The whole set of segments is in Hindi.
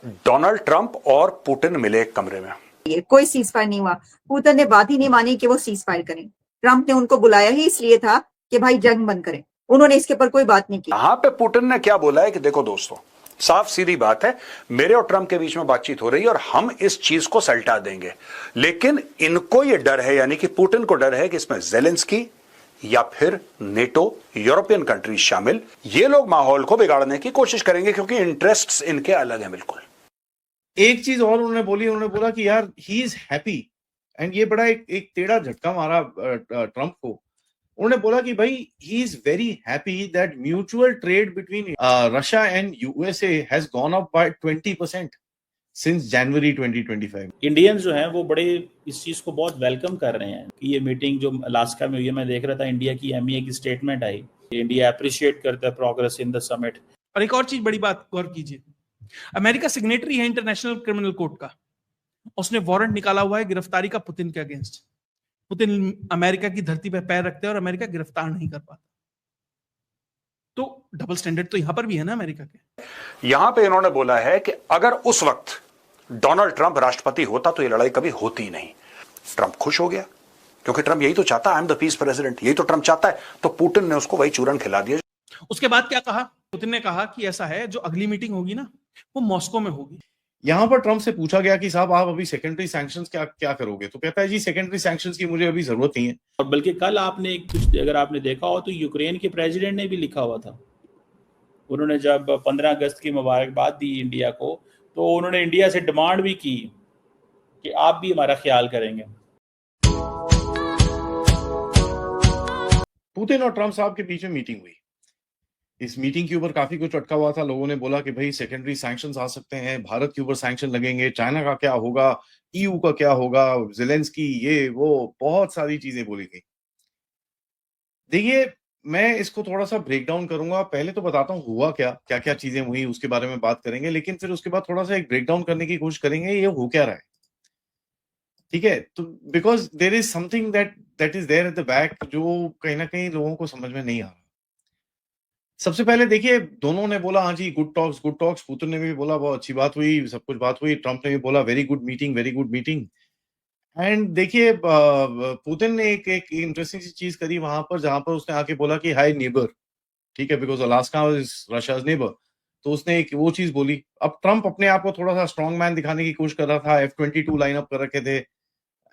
डोनाल्ड ट्रंप और पुतिन मिले एक कमरे में। ये कोई सीज फायर नहीं हुआ। पुतिन ने बात ही नहीं मानी कि वो सीज फायर करें। ट्रंप ने उनको बुलाया ही इसलिए था कि भाई जंग बंद करें। उन्होंने इसके ऊपर कोई बात नहीं की। यहां पे पुतिन ने क्या बोला है कि देखो दोस्तों, साफ सीधी बात है, मेरे और ट्रंप के बीच में बातचीत हो रही है और हम इस चीज को सल्टा देंगे, लेकिन इनको ये डर है, यानी कि पुतिन को डर है कि इसमें जेलेंस्की या फिर नेटो, यूरोपियन कंट्रीज शामिल, ये लोग माहौल को बिगाड़ने की कोशिश करेंगे क्योंकि इंटरेस्ट्स इनके अलग हैं बिल्कुल। एक चीज और उन्होंने बोला कि यार ही इज हैप्पी, एंड ये बड़ा एक टेढ़ा झटका मारा ट्रंप को। उन्होंने बोला कि भाई he is very happy that mutual trade between Russia and USA has gone up by 20% since January 2025। Indians जो हैं वो बड़े इस चीज को बहुत वेलकम कर रहे हैं कि ये मीटिंग जो अलास्का में हुई है, मैं देख रहा था इंडिया की एमईए की स्टेटमेंट आई, इंडिया अप्रिशिएट करता है प्रोग्रेस इन द समिट। और एक और चीज बड़ी बात गौर कीजिए, अमेरिका सिग्नेटरी है इंटरनेशनल क्रिमिनल कोर्ट का, उसने वारंट निकाला हुआ है गिरफ्तारी का पुतिन के अगेंस्ट। पुतिन अमेरिका की धरती पर पैर रखते हैं और अमेरिका गिरफ्तार नहीं कर पाता। तो डबल स्टैंडर्ड तो यहां पर भी है ना अमेरिका के। यहां पे इन्होंने बोला है कि अगर उस वक्त डोनाल्ड ट्रंप राष्ट्रपति होता तो ये लड़ाई कभी होती ही नहीं। ट्रंप खुश हो गया क्योंकि ट्रंप यही तो चाहता है, I am the peace president, यही तो ट्रंप चाहता है, तो पुतिन ने उसको वही चूरन खिला दिया। उसके बाद क्या कहा पुतिन ने? कहा कि ऐसा है, जो अगली मीटिंग होगी ना वो मॉस्को में होगी। यहां पर ट्रंप से पूछा गया कि साहब आप अभी सेकेंडरी सैंक्शंस क्या करोगे, तो कहता है जी सेकेंडरी सैंक्शंस की मुझे अभी जरूरत नहीं है। और बल्कि कल आपने कुछ अगर आपने देखा हो तो यूक्रेन के प्रेसिडेंट ने भी लिखा हुआ था, उन्होंने जब 15 अगस्त की मुबारकबाद दी इंडिया को, तो उन्होंने इंडिया से डिमांड भी की कि आप भी हमारा ख्याल करेंगे। पुतिन और ट्रंप साहब के बीच में मीटिंग हुई। इस मीटिंग के ऊपर काफी कुछ अटका हुआ था। लोगों ने बोला कि भाई सेकेंडरी सैंक्शंस आ सकते हैं, भारत के ऊपर सैंक्शन लगेंगे, चाइना का क्या होगा, ईयू का क्या होगा, जेलेंस्की, ये वो बहुत सारी चीजें बोली गई। देखिए, मैं इसको थोड़ा सा ब्रेक डाउन करूंगा। पहले तो बताता हूँ हुआ क्या क्या चीजें हुई, उसके बारे में बात करेंगे, लेकिन फिर उसके बाद थोड़ा सा एक ब्रेक डाउन करने की कोशिश करेंगे ये हो क्या रहा है। ठीक है, तो because there is something that is there at the back, जो कहीं ना कहीं लोगों को समझ में नहीं आ रहा। सबसे पहले देखिए, दोनों ने बोला हाँ जी गुड टॉक्स। पुतिन ने भी बोला बहुत अच्छी बात हुई, सब कुछ बात हुई। ट्रंप ने भी बोला वेरी गुड मीटिंग। एंड देखिए, पुतिन ने एक इंटरेस्टिंग सी चीज करी वहां पर, जहां पर उसने आके बोला कि हाय नेबर, ठीक है, because Alaska is Russia's neighbour, तो उसने एक वो चीज बोली। अब ट्रंप अपने आप को थोड़ा सा स्ट्रॉन्ग मैन दिखाने की कोशिश कर रहा था, F-22 लाइनअप कर रखे थे।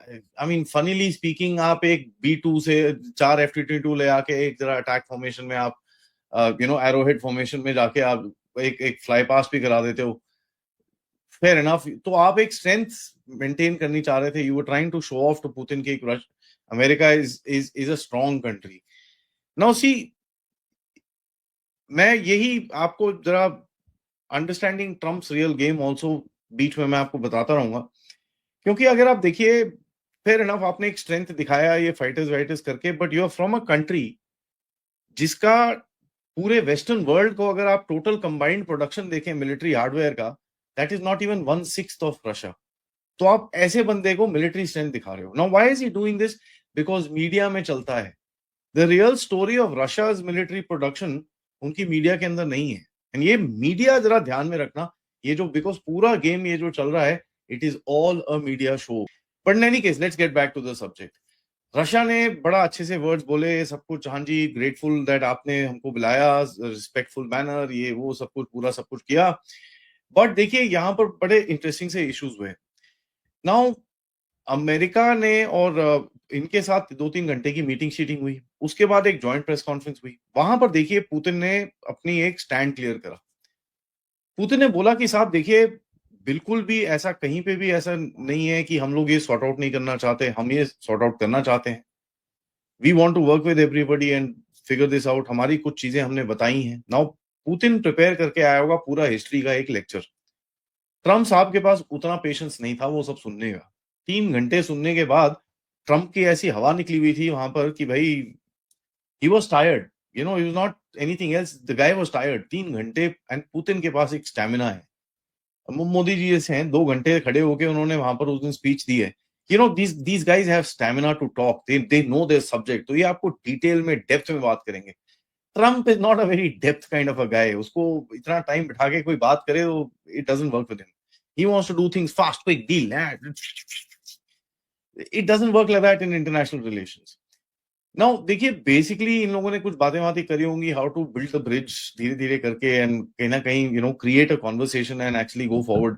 आई मीन फनीली स्पीकिंग, आप एक B-2 से 4 F-22 ले आके एक जरा अटैक फॉर्मेशन में आप एरोहेड फॉर्मेशन में जाके आप एक फ्लाई पास भी करा देते हो, फेयर इनफ। तो आप एक स्ट्रेंथ मेंटेन करनी चाह रहे थे, you were trying to show off to Putin की America is a strong country. Now see, मैं यही आपको जरा understanding Trump's real game also बीच में मैं आपको बताता रहूंगा, क्योंकि अगर आप देखिए, फेयर इनफ आपने एक स्ट्रेंथ दिखाया ये फाइटर्स वाइटर्स करके, but you are from a country जिसका पूरे वेस्टर्न वर्ल्ड को अगर आप टोटल कंबाइंड प्रोडक्शन देखें मिलिट्री हार्डवेयर का, that is not even 1/6 of Russia. तो आप ऐसे बंदे को मिलिट्री स्ट्रेंथ दिखा रहे हो। Now why is he doing this? Because media में चलता है। The real story of Russia's military production उनकी मीडिया के अंदर नहीं है। एंड ये मीडिया जरा ध्यान में रखना, ये जो बिकॉज पूरा गेम ये जो चल रहा है, it is all a media show. But in any case, let's get back to the subject. Russia ने बड़ा अच्छे से वर्ड्स बोले, सब कुछ, हाँ जी ग्रेटफुल दैट आपने हमको बुलाया, रिस्पेक्टफुल मैनर, ये वो सब कुछ, पूरा सब कुछ किया। बट देखिए, यहाँ पर बड़े इंटरेस्टिंग से इश्यूज हुए। नाउ अमेरिका ने और इनके साथ 2-3 घंटे की मीटिंग शीटिंग हुई, उसके बाद एक जॉइंट प्रेस कॉन्फ्रेंस हुई। वहां पर देखिए पुतिन ने अपनी एक स्टैंड क्लियर करा। पुतिन ने बोला कि साहब देखिए, बिल्कुल भी ऐसा कहीं पे भी ऐसा नहीं है कि हम लोग ये सॉर्ट आउट नहीं करना चाहते, हम ये सॉर्ट आउट करना चाहते हैं। We want to work with everybody and figure this out. हमारी कुछ चीजें हमने बताई हैं। नाउ पुतिन प्रिपेयर करके आया होगा पूरा हिस्ट्री का एक लेक्चर। ट्रम्प साहब के पास उतना पेशेंस नहीं था वो सब सुनने का। 3 घंटे सुनने के बाद ट्रम्प की ऐसी हवा निकली हुई थी वहां पर कि भाई he was tired, he was not anything else, the guy was tired. 3 घंटे, एंड पुतिन के पास एक स्टैमिना है। मोदी जी जैसे हैं, 2 घंटे खड़े होके उन्होंने वहां पर उस दिन स्पीच दी है। these guys have stamina to talk, they know their subject, तो ये आपको डिटेल में डेप्थ में बात करेंगे। Trump is not a very depth kind of a guy, उसको इतना टाइम बिठा के कोई बात करे तो it doesn't work with him. He wants to do things fast, quick deal. It doesn't work like that in international relations. Now देखिए बेसिकली इन लोगों ने कुछ बातें करी होंगी how to build the bridge धीरे धीरे करके एंड कहीं ना कहीं create a conversation and actually go forward.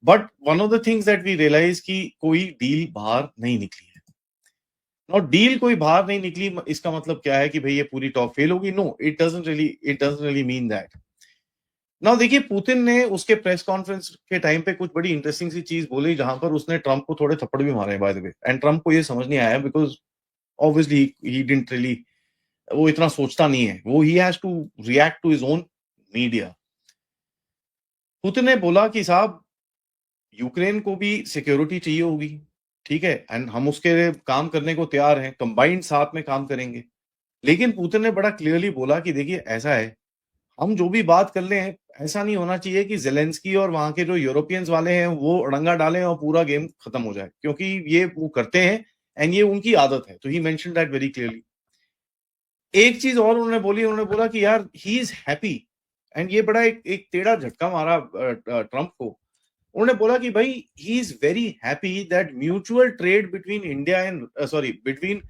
But one of the things that we realise कि कोई डील बाहर नहीं निकली है. और डील कोई बाहर नहीं निकली इसका मतलब क्या है कि भाई ये पूरी टॉक फेल होगी? No, it doesn't really mean that. Now देखिए पुतिन ने उसके प्रेस कॉन्फ्रेंस के टाइम पे कुछ बड़ी इंटरेस्टिंग सी चीज बोली जहां पर उसने ट्रम्प को थोड़े थप्पड़ भी मारे by the way. And Trump को ये समझ नहीं आया because obviously he didn't really, वो इतना सोचता नहीं है, वो he has to react to his own media. Putin ने बोला कि साहब यूक्रेन को भी सिक्योरिटी चाहिए होगी, ठीक है, एंड हम उसके लिए काम करने को तैयार हैं, कंबाइंड साथ में काम करेंगे. लेकिन पुतिन ने बड़ा क्लियरली बोला कि देखिए ऐसा है, हम जो भी बात कर ले हैं ऐसा नहीं होना चाहिए कि जेलेंस्की और वहां के जो यूरोपियंस वाले हैं वो अड़ंगा डालें और पूरा गेम खत्म हो जाए, क्योंकि ये वो करते हैं एंड ये उनकी आदत है. तो ही मेंशन दैट वेरी क्लियरली. एक चीज और उन्होंने बोला कि यार ही इज हैप्पी, एंड ये बड़ा एक टेढ़ा झटका मारा ट्रम्प को. उन्होंने बोला कि भाई he is very happy that mutual trade between India and between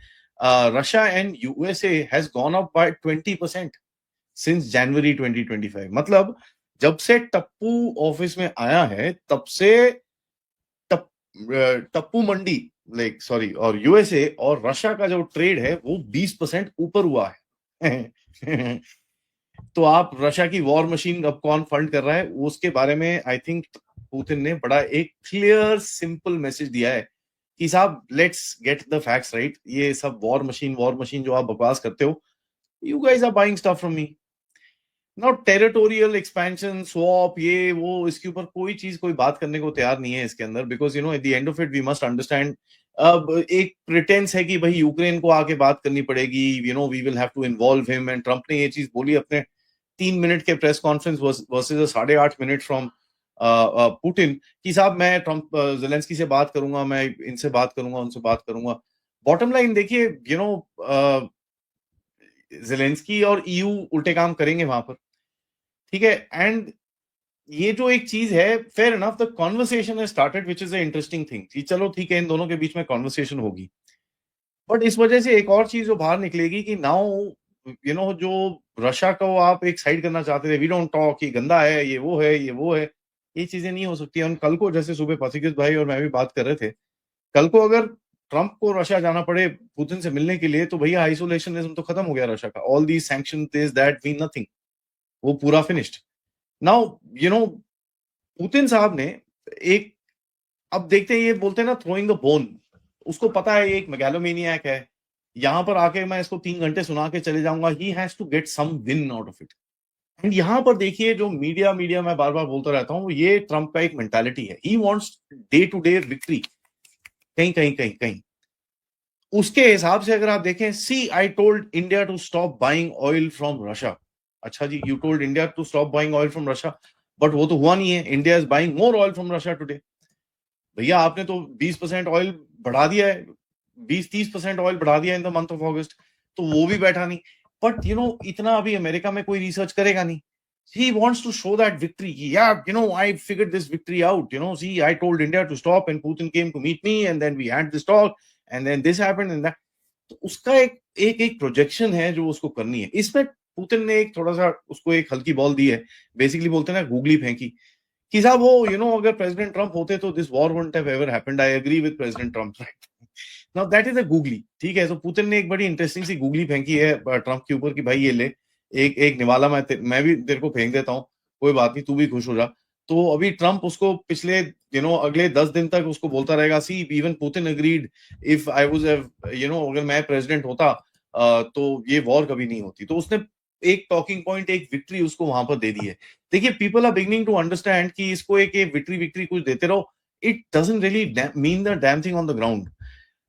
Russia and USA has gone up by 20% since January 2025. मतलब जब से टप्पू ऑफिस में आया है तब से टप्पू मंडी और यूएसए और रशिया का जो ट्रेड है वो 20% ऊपर हुआ है. तो आप रशिया की वॉर मशीन अब कौन फंड कर रहा है उसके बारे में आई थिंक पुतिन ने बड़ा एक क्लियर सिंपल मैसेज दिया है कि साहब let's get the facts right. ये सब वॉर मशीन जो आप बकवास करते हो, you guys are buying stuff from me. Now territorial expansion swap ये वो इसके ऊपर कोई बात करने को तैयार नहीं है इसके अंदर, because at the end of it we must understand. अब एक प्रिटेंस है कि भाई यूक्रेन को आके बात करनी पड़ेगी, we will have to involve him. And Trump ने ये चीज बोली अपने 3 मिनट के press conference versus 8.5 minute from Putin कि साहब मैं ट्रम्प जेलेंस्की से बात करूंगा, मैं इनसे बात करूंगा, उनसे बात करूंगा. बॉटम लाइन देखिए जेलेंस्की और ईयू उल्टे काम करेंगे वहां पर, ठीक है. एंड ये जो एक चीज है, fair enough the conversation has started which is a interesting thing कि चलो ठीक है इन दोनों के बीच में कॉन्वर्सेशन होगी. बट इस वजह से एक और चीज जो बाहर निकलेगी कि नाउ जो रशिया को आप एक साइड करना चाहते थे, वी डोंट टॉक, ये गंदा है, ये वो है, ये चीजें नहीं हो सकती. और कल को जैसे सुबह पथिकिस भाई और मैं भी बात कर रहे थे, कल को अगर ट्रम्प को रशिया जाना पड़े पुतिन से मिलने के लिए तो भैया आइसोलेशनिज्म तो खत्म हो गया रशिया का. All these sanctions this that mean nothing, वो पूरा फिनिश्ड. नाउ पुतिन साहब ने एक, अब देखते हैं, ये बोलते हैं ना थ्रोइंग द बोन, उसको पता है ये एक मेगालोमेनियक है, यहां पर आके मैं इसको 3 घंटे सुना के चले जाऊंगा. He has to get some win out of it. And यहां पर देखिए जो मीडिया मैं बार बार बोलता रहता हूं, ये ट्रम्प का एक मेंटालिटी है. He wants day to day victory. कहीं उसके हिसाब से अगर आप देखें, see I told India to stop buying oil from Russia. अच्छा जी, you told India to stop buying oil from Russia, but वो तो हुआ नहीं है. India is buying more oil from Russia today. भैया आपने तो 20% ऑयल बढ़ा दिया है, 20-30% ऑयल बढ़ा दिया इन द मंथ ऑफ अगस्त, तो वो भी बैठा नहीं. बट इतना अभी अमेरिका में कोई रिसर्च करेगा नहीं. He wants to show that victory. Yeah, I figured this victory out. See, I told India to stop and Putin came to meet me and then we had this talk and then this happened and that. तो उसका एक प्रोजेक्शन है जो उसको करनी है. इसमें पुतिन ने एक थोड़ा सा उसको एक हल्की बॉल दी है. बेसिकली बोलते हैं ना गूगली फेंकी कि साहब वो अगर प्रेसिडेंट ट्रम्प होते तो this war wouldn't have ever happened. I agree with president Trump, right. Now that is a googly, ठीक है. तो पुतिन ने एक बड़ी इंटरेस्टिंग सी गूगली फेंकी है ट्रम्प के ऊपर कि भाई ये ले एक निवाला मैं भी तेरे को फेंक देता हूं, कोई बात नहीं, तू भी खुश हो जा. तो अभी ट्रम्प उसको पिछले अगले 10 दिन तक उसको बोलता रहेगा. See even Putin agreed, if I was अगर मैं प्रेसिडेंट होता तो ये वॉर कभी नहीं होती. तो उसने एक टॉकिंग पॉइंट, एक विक्ट्री उसको वहां पर दे दी है. देखिए people are beginning to understand कि इसको एक विक्ट्री कुछ देते रहो, it doesn't really mean the damn thing on the ground.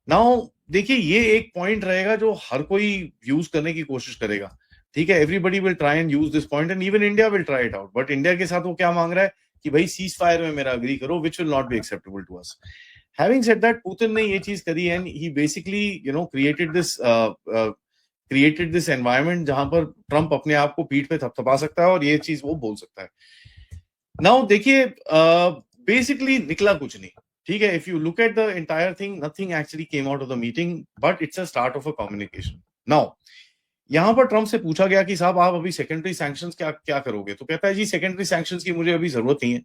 Now देखिए ये एक पॉइंट रहेगा जो हर कोई यूज करने की कोशिश करेगा, ठीक है. Everybody will try and use this point and even India will try it out. But India के साथ वो क्या मांग रहा है कि भाई सीज फायर में मेरा अग्री करो, which will not be acceptable to us. Having said that, Putin ने ये चीज करी and he basically created this environment जहां पर ट्रम्प अपने आप को पीठ पे थपथपा सकता है और ये चीज वो बोल सकता है. नाउ देखिए बेसिकली निकला कुछ नहीं, ठीक है। If you look at the entire thing, nothing actually came out of the meeting, but it's a start of a communication. Now यहां पर ट्रम्प से पूछा गया कि साहब आप अभी सेकेंडरी सैंक्शंस क्या क्या करोगे, तो कहता है जी सेकेंडरी सैंक्शंस की मुझे अभी जरूरत नहीं है,